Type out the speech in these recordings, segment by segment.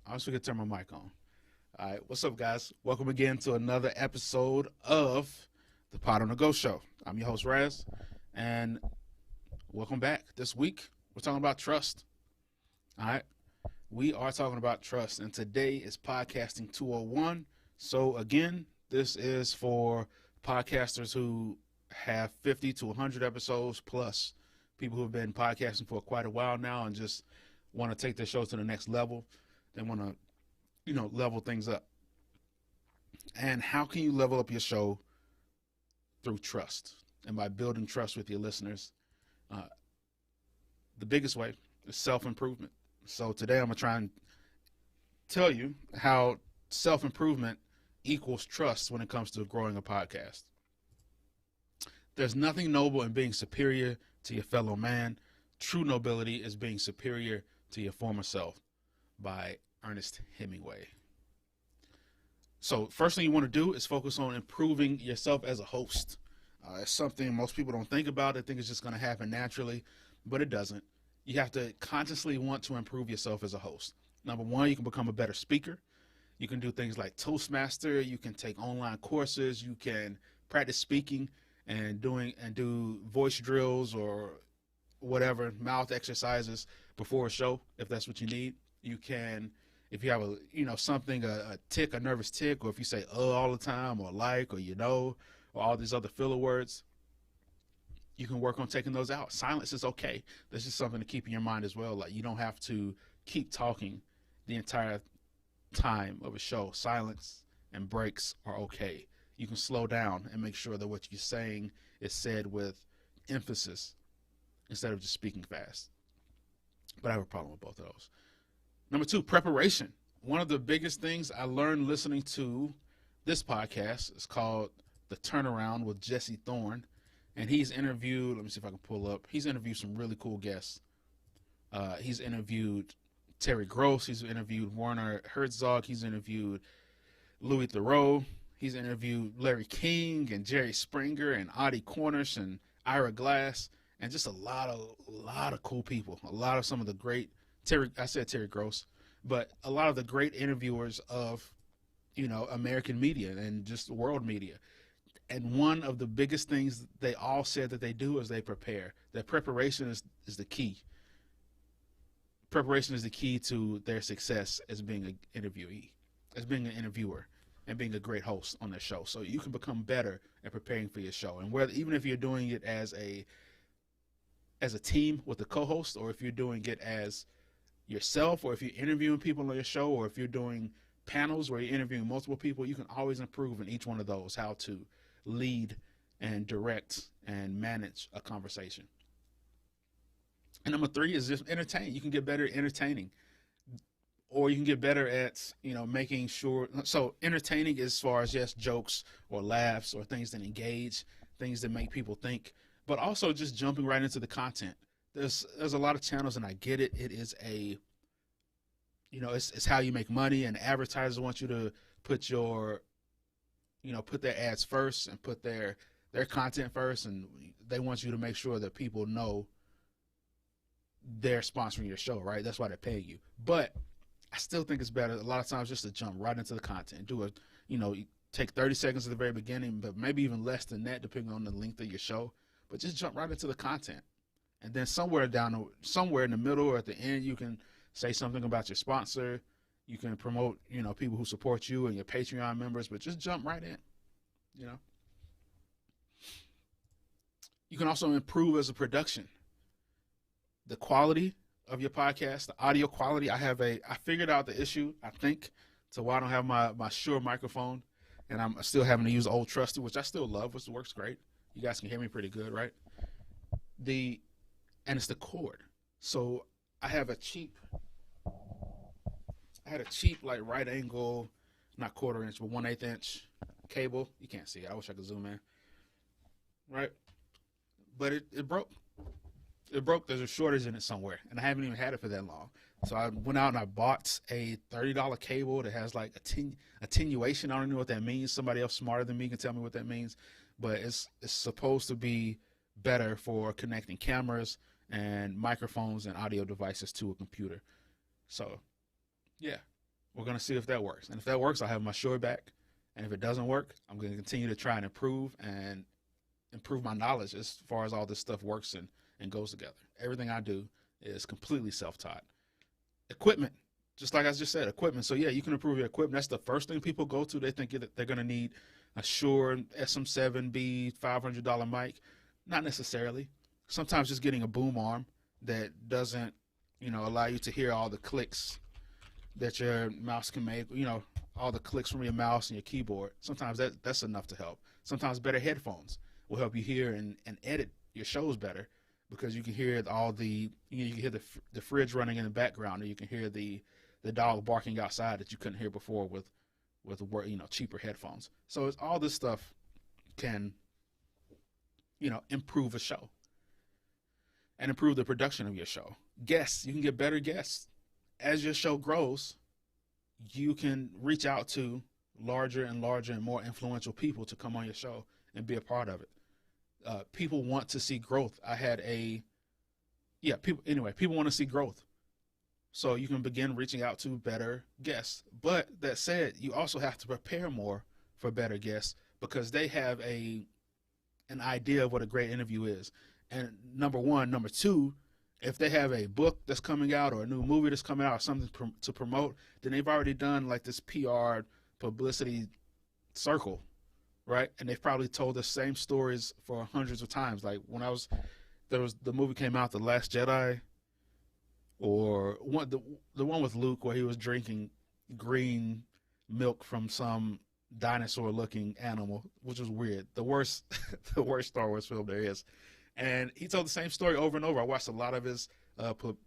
I also get to turn my mic on. All right, what's up, guys? Welcome again to another episode of the Podonthego Show. I'm your host, Raz, and welcome back. This week, we're talking about trust. All right, we are talking about trust, and today is Podcasting 201. So, again, this is for podcasters who have 50 to 100 episodes, plus people who have been podcasting for quite a while now and just want to take their show to the next level. They want to, level things up. And how can you level up your show? Through trust. And by building trust with your listeners. The biggest way is self-improvement. So today I'm going to try and tell you how self-improvement equals trust when it comes to growing a podcast. There's nothing noble in being superior to your fellow man. True nobility is being superior to your former self. By Ernest Hemingway. So first thing you want to do is focus on improving yourself as a host. It's something most people don't think about. They think it's just going to happen naturally, but it doesn't. You have to consciously want to improve yourself as a host. Number one, you can become a better speaker. You can do things like Toastmaster. You can take online courses. You can practice speaking and do voice drills or whatever, mouth exercises before a show if that's what you need. You can, if you have a tick, a nervous tick, or if you say all the time, or like, or or all these other filler words, you can work on taking those out. Silence is okay. This is something to keep in your mind as well. Like, you don't have to keep talking the entire time of a show. Silence and breaks are okay. You can slow down and make sure that what you're saying is said with emphasis instead of just speaking fast. But I have a problem with both of those. Number two, preparation. One of the biggest things I learned listening to this podcast is called The Turnaround with Jesse Thorne. And he's interviewed, let me see if I can pull up, he's interviewed some really cool guests. He's interviewed Terry Gross. He's interviewed Werner Herzog. He's interviewed Louis Theroux. He's interviewed Larry King and Jerry Springer and Audie Cornish and Ira Glass. And just a lot of cool people. A lot of some of the great Terry Gross, but a lot of the great interviewers of, American media and just world media. And one of the biggest things they all said that they do is they prepare. That preparation is the key. Preparation is the key to their success as being an interviewee, as being an interviewer, and being a great host on their show. So you can become better at preparing for your show. And even if you're doing it as a team with a co-host, or if you're doing it as yourself, or if you're interviewing people on your show, or if you're doing panels where you're interviewing multiple people, you can always improve in each one of those, how to lead and direct and manage a conversation. And number three is just entertain. You can get better at entertaining, or you can get better at, making sure. So entertaining as far as just jokes or laughs or things that engage, things that make people think, but also just jumping right into the content. There's a lot of channels, and I get it. It is it's how you make money, and advertisers want you to put put their ads first and put their content first, and they want you to make sure that people know they're sponsoring your show, right? That's why they're paying you. But I still think it's better a lot of times just to jump right into the content, do Take 30 seconds at the very beginning, but maybe even less than that, depending on the length of your show. But just jump right into the content. And then somewhere in the middle or at the end, you can say something about your sponsor. You can promote, people who support you and your Patreon members, but just jump right in, You can also improve as a production. The quality of your podcast, the audio quality. I figured out the issue, I think, to why I don't have my Shure microphone, and I'm still having to use old trusty, which I still love, which works great. You guys can hear me pretty good, right? And it's the cord. So I had a cheap like right angle, not quarter inch, but 1/8 inch cable. You can't see it. I wish I could zoom in. Right? But it broke. It broke. There's a shortage in it somewhere, and I haven't even had it for that long. So I went out and I bought a $30 cable that has like attenuation. I don't know what that means. Somebody else smarter than me can tell me what that means. But it's supposed to be better for connecting cameras and microphones and audio devices to a computer. So, yeah, we're going to see if that works. And if that works, I'll have my Shure back. And if it doesn't work, I'm going to continue to try and improve my knowledge as far as all this stuff works and goes together. Everything I do is completely self-taught. Equipment, just like I just said, equipment. So, yeah, you can improve your equipment. That's the first thing people go to. They think they're going to need a Shure SM7B $500 mic. Not necessarily. Sometimes just getting a boom arm that doesn't, allow you to hear all the clicks that your mouse can make, all the clicks from your mouse and your keyboard. Sometimes that's enough to help. Sometimes better headphones will help you hear and edit your shows better, because you can hear you can hear the fridge running in the background, or you can hear the dog barking outside that you couldn't hear before with cheaper headphones. So it's all this stuff can improve a show and improve the production of your show. Guests, you can get better guests. As your show grows, you can reach out to larger and larger and more influential people to come on your show and be a part of it. People want to see growth. People want to see growth. So you can begin reaching out to better guests. But that said, you also have to prepare more for better guests, because they have an idea of what a great interview is. And number one. Number two, if they have a book that's coming out or a new movie that's coming out or something to promote, then they've already done like this PR publicity circle, right? And they've probably told the same stories for hundreds of times. Like when the movie came out, The Last Jedi, or the one with Luke where he was drinking green milk from some dinosaur-looking animal, which was weird. The worst Star Wars film there is. And he told the same story over and over. I watched a lot of his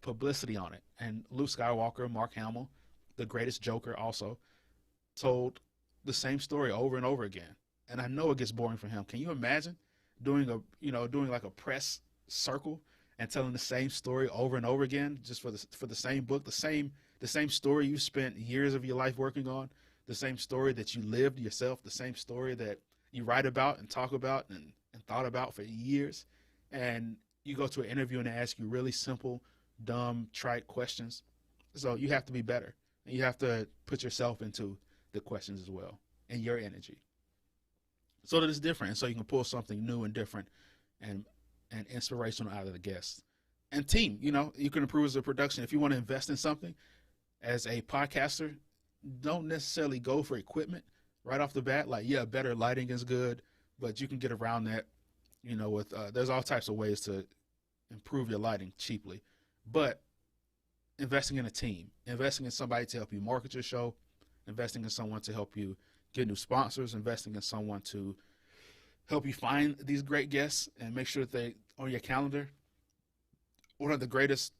publicity on it. And Luke Skywalker, Mark Hamill, the greatest Joker, also told the same story over and over again. And I know it gets boring for him. Can you imagine doing like a press circle and telling the same story over and over again, just for the same book, the same story you spent years of your life working on, the same story that you lived yourself, the same story that you write about and talk about and thought about for years. And you go to an interview and they ask you really simple, dumb, trite questions. So you have to be better. And you have to put yourself into the questions as well, and your energy, so that it's different. So you can pull something new and different and inspirational out of the guests. And team, you can improve as a production. If you want to invest in something as a podcaster, don't necessarily go for equipment right off the bat. Like, yeah, better lighting is good, but you can get around that, with there's all types of ways to improve your lighting cheaply. But investing in a team, investing in somebody to help you market your show, investing in someone to help you get new sponsors, investing in someone to help you find these great guests and make sure that they on your calendar. One of the greatest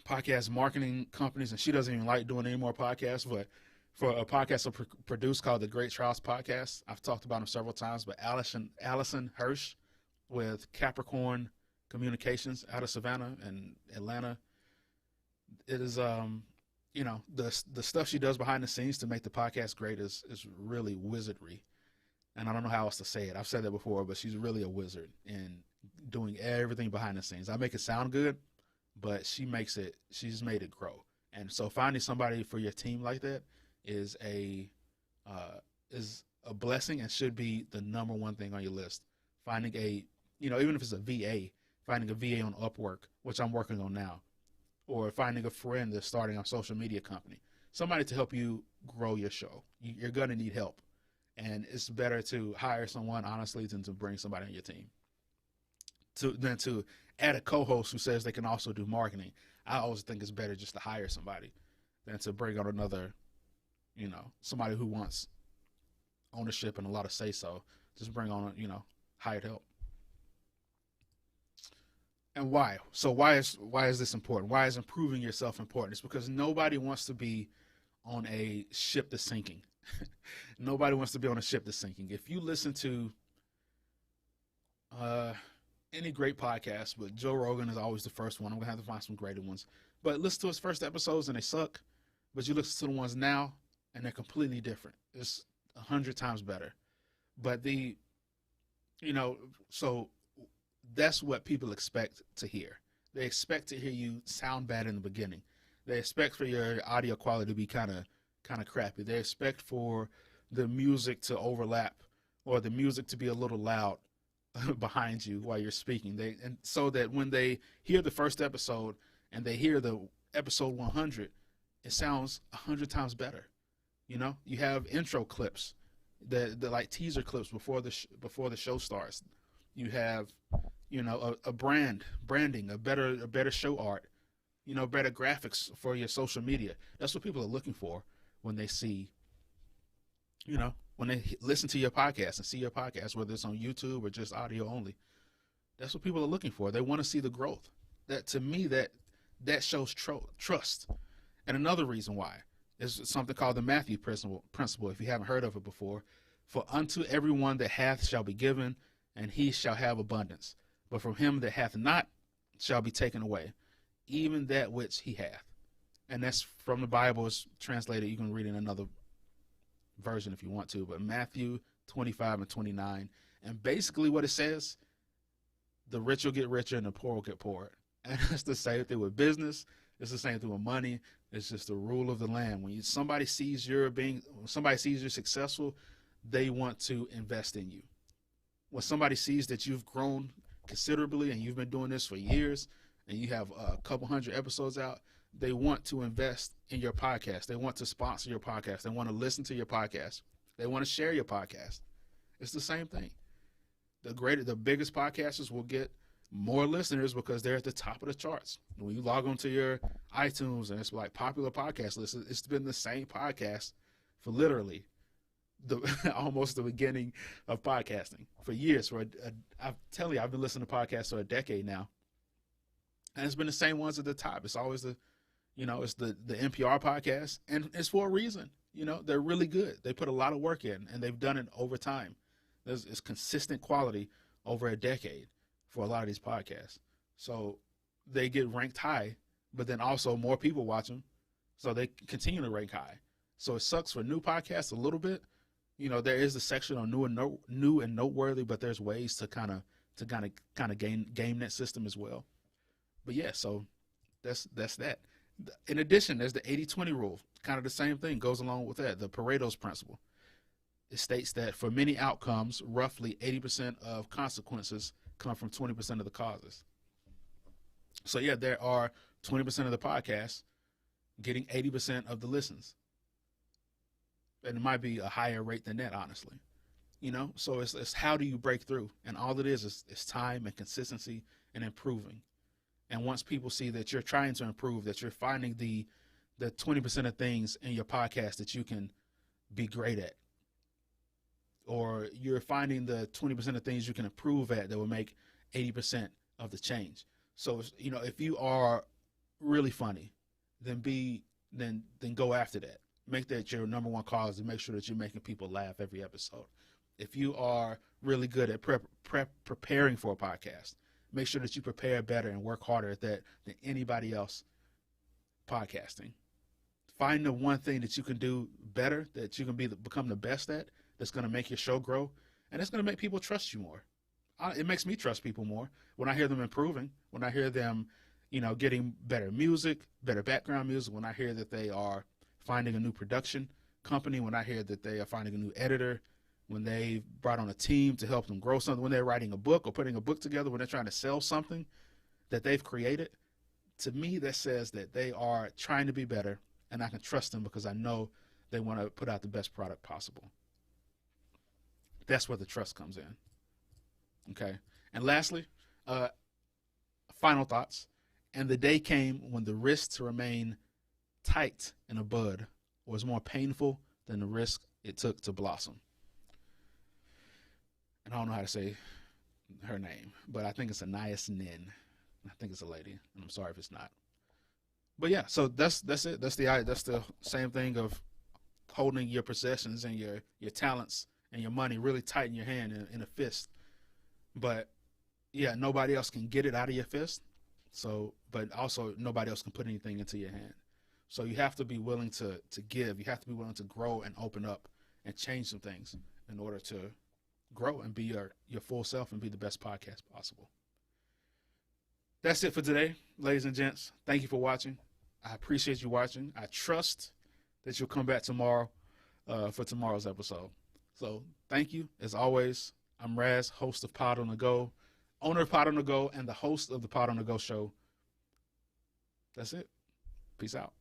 podcast marketing companies, and she doesn't even like doing any more podcasts, but for a podcast I produce called The Great Trials Podcast, I've talked about him several times, but Allison Hirsch with Capricorn Communications out of Savannah and Atlanta. It is, the stuff she does behind the scenes to make the podcast great is really wizardry. And I don't know how else to say it. I've said that before, but she's really a wizard in doing everything behind the scenes. I make it sound good, but she's made it grow. And so finding somebody for your team like that is a blessing and should be the number one thing on your list. Finding a, even if it's a VA, finding a VA on Upwork, which I'm working on now, or finding a friend that's starting a social media company, somebody to help you grow your show. You're going to need help. And it's better to hire someone, honestly, than to bring somebody on your team. Than to add a co-host who says they can also do marketing. I always think it's better just to hire somebody than to bring on another, somebody who wants ownership and a lot of say-so. Just bring on, hired help. And why? So why is this important? Why is improving yourself important? It's because nobody wants to be on a ship that's sinking. Nobody wants to be on a ship that's sinking. If you listen to any great podcast, but Joe Rogan is always the first one. I'm going to have to find some greater ones. But listen to his first episodes and they suck. But you listen to the ones now and they're completely different. It's 100 times better. But so that's what people expect to hear. They expect to hear you sound bad in the beginning. They expect for your audio quality to be kind of crappy. They expect for the music to overlap or the music to be a little loud behind you while you're speaking. And so that when they hear the first episode and they hear the episode 100, it sounds 100 times better. You have intro clips, the like teaser clips before the show starts. You have, a branding, a better show art, better graphics for your social media. That's what people are looking for when they see, when they listen to your podcast and see your podcast, whether it's on YouTube or just audio only. That's what people are looking for. They want to see the growth. That, to me, that shows trust. And another reason why is something called the Matthew Principle, if you haven't heard of it before. For unto everyone that hath shall be given, and he shall have abundance. But from him that hath not shall be taken away, even that which he hath. And that's from the Bible. It's translated. You can read in another version if you want to, but Matthew 25 and 29. And basically what it says, the rich will get richer and the poor will get poorer. And it's the same thing with business. It's the same thing with money. It's just the rule of the land. When somebody sees you're successful, they want to invest in you. When somebody sees that you've grown considerably and you've been doing this for years and you have a couple hundred episodes out, they want to invest in your podcast. They want to sponsor your podcast. They want to listen to your podcast. They want to share your podcast. It's the same thing. The biggest podcasters will get more listeners because they're at the top of the charts. When you log onto your iTunes and it's like popular podcast lists, it's been the same podcast for literally almost the beginning of podcasting for years. I'm telling you, I've been listening to podcasts for a decade now, and it's been the same ones at the top. It's always it's the NPR podcast, and it's for a reason. They're really good. They put a lot of work in, and they've done it over time. It's consistent quality over a decade for a lot of these podcasts. So they get ranked high, but then also more people watch them, so they continue to rank high. So it sucks for new podcasts a little bit. There is a section on new and noteworthy, but there's ways to kind of game that system as well. But yeah, so that's that. In addition, there's the 80-20 rule. Kind of the same thing goes along with that. The Pareto's Principle. It states that for many outcomes, roughly 80% of consequences come from 20% of the causes. So yeah, there are 20% of the podcasts getting 80% of the listens. And it might be a higher rate than that, honestly. So it's how do you break through? And all it is time and consistency and improving. And once people see that you're trying to improve, that you're finding the 20% of things in your podcast that you can be great at, or you're finding the 20% of things you can improve at that will make 80% of the change. So, if you are really funny, then go after that. Make that your number one cause and make sure that you're making people laugh every episode. If you are really good at preparing for a podcast, make sure that you prepare better and work harder at that than anybody else podcasting. Find the one thing that you can do better, that you can become the best at, that's going to make your show grow, and it's going to make people trust you more. It makes me trust people more when I hear them improving, when I hear them, getting better music, better background music, when I hear that they are finding a new production company, when I hear that they are finding a new editor, when they brought on a team to help them grow something, when they're writing a book or putting a book together, when they're trying to sell something that they've created, to me, that says that they are trying to be better, and I can trust them because I know they want to put out the best product possible. That's where the trust comes in. Okay. And lastly, final thoughts. And the day came when the risk to remain tight in a bud was more painful than the risk it took to blossom. And I don't know how to say her name, but I think it's Anais Nin. I think it's a lady, and I'm sorry if it's not. But yeah, so that's it. That's the same thing of holding your possessions and your talents and your money really tight in your hand in a fist. But yeah, nobody else can get it out of your fist. So, but also nobody else can put anything into your hand. So you have to be willing to give. You have to be willing to grow and open up and change some things in order to grow and be your full self and be the best podcast possible. That's it for today, ladies and gents. Thank you for watching. I appreciate you watching. I trust that you'll come back tomorrow for tomorrow's episode. So thank you. As always, I'm Raz, host of Pod on the Go, owner of Pod on the Go, and the host of the Pod on the Go show. That's it. Peace out.